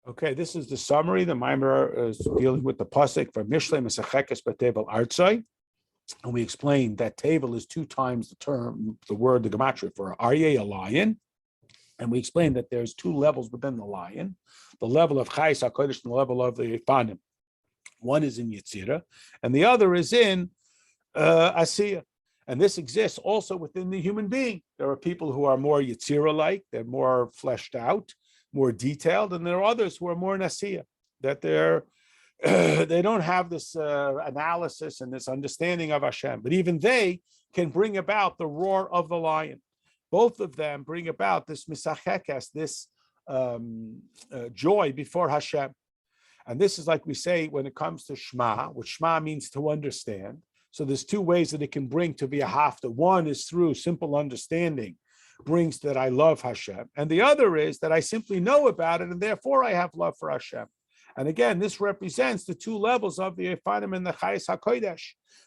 Okay, this is the summary. The Mimer is dealing with the pasuk from Mishle Mesachekes Betvel Artzoi. And we explained that table is 2 times the word, the gematria for Arya, a lion. And we explained that there's 2 levels within the lion, the level of Chais HaKodeš and the level of the Banim. One is in Yetzirah, and the other is in Asiya. And this exists also within the human being. There are people who are more Yetzirah-like, they're more fleshed out, more detailed, and there are others who are more Asiya, that they don't have this analysis and this understanding of Hashem, but even they can bring about the roar of the lion. Both of them bring about this misachekes, this joy before Hashem. And this is like we say when it comes to Shema, which Shema means to understand. So there's 2 ways that it can bring to be a hafta. One is through simple understanding, brings that I love Hashem. And the other is that I simply know about it, and therefore I have love for Hashem. And again, this represents the 2 levels of the Efanim and the Chayes HaKodesh,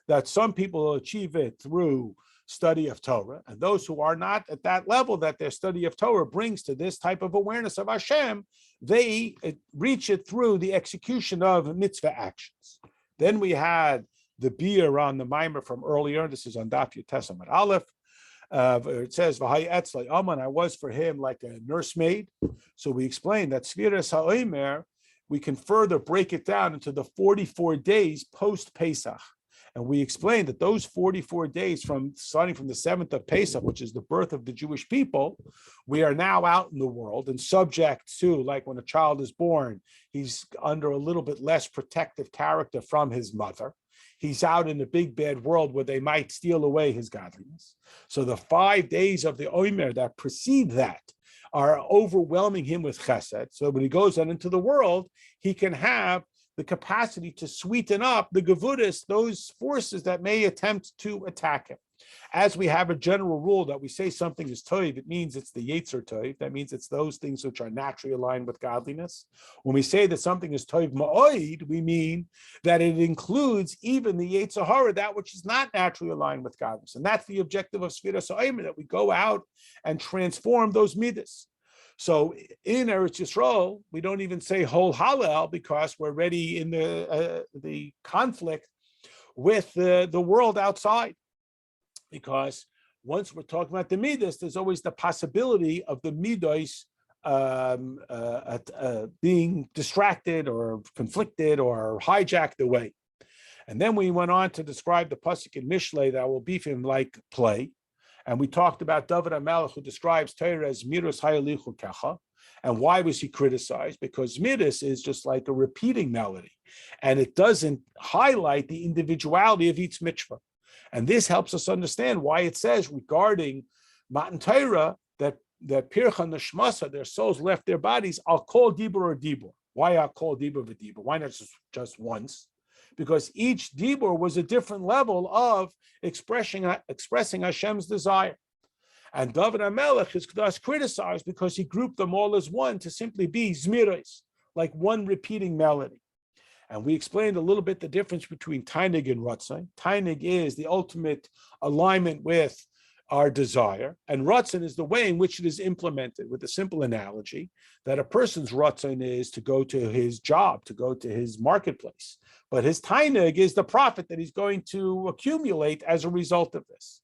that some people achieve it through study of Torah, and those who are not at that level that their study of Torah brings to this type of awareness of Hashem, they reach it through the execution of mitzvah actions. Then we had the beer on the mimer from earlier. This is on Daf Yutes Amud Aleph. It says, "V'hay etzlei aman," I was for him like a nursemaid. So we explained that Sfiras HaOmer, we can further break it down into the 44 days post-Pesach. And we explained that those 44 days starting from the 7th of Pesach, which is the birth of the Jewish people, we are now out in the world and subject to, like when a child is born, he's under a little bit less protective character from his mother. He's out in the big bad world where they might steal away his godliness. So the 5 days of the Omer that precede that are overwhelming him with chesed. So when he goes out into the world, he can have the capacity to sweeten up the Gevuros, those forces that may attempt to attack him. As we have a general rule that we say something is toiv, it means it's the yetzer toiv. That means it's those things which are naturally aligned with godliness. When we say that something is toiv ma'oid, we mean that it includes even the yetzer hara, that which is not naturally aligned with godliness. And that's the objective of Sfiras HaOmer, that we go out and transform those midas. So in Eretz Yisrael, we don't even say whole Hallel because we're already in the conflict with the world outside. Because once we're talking about the midas, there's always the possibility of the midas being distracted or conflicted or hijacked away. And then we went on to describe the pasuk in Mishle that will be for him like play. And we talked about David HaMelech, who describes Torah as miros hayalichu kecha. And why was he criticized? Because midas is just like a repeating melody, and it doesn't highlight the individuality of each mitzvah. And this helps us understand why it says regarding Matan Torah that pircha neshmasa, their souls left their bodies, I'll call dibur or dibur. Why I'll call dibur v'dibur? Why not just once? Because each dibur was a different level of expressing Hashem's desire. And David HaMelech is thus criticized because he grouped them all as one to simply be zmiros, like one repeating melody. And we explained a little bit the difference between tainig and ratzon. Tainig is the ultimate alignment with our desire, and ratzon is the way in which it is implemented, with a simple analogy that a person's ratzon is to go to his job, to go to his marketplace. But his tainig is the profit that he's going to accumulate as a result of this.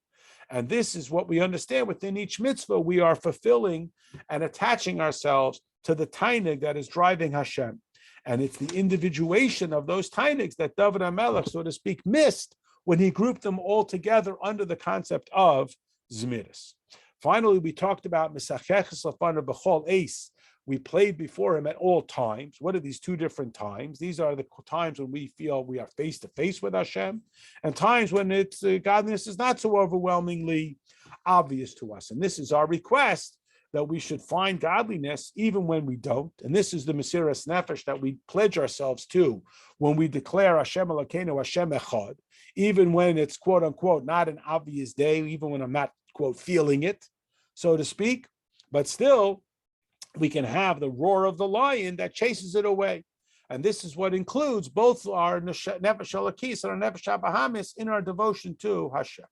And this is what we understand within each mitzvah. We are fulfilling and attaching ourselves to the tainig that is driving Hashem. And it's the individuation of those tainigs that David HaMelech, so to speak, missed when he grouped them all together under the concept of zmiris. Finally, we talked about misachekes lefanav b'chol eis. We played before him at all times. What are these 2 different times? These are the times when we feel we are face to face with Hashem, and times when it's godliness is not so overwhelmingly obvious to us. And this is our request, that we should find godliness even when we don't. And this is the Mesiras Nefesh that we pledge ourselves to when we declare Hashem Elokeinu, Hashem Echad, even when it's quote unquote not an obvious day, even when I'm not quote feeling it, so to speak. But still, we can have the roar of the lion that chases it away. And this is what includes both our Nefesh Elokis and our Nefesh HaBahamis in our devotion to Hashem.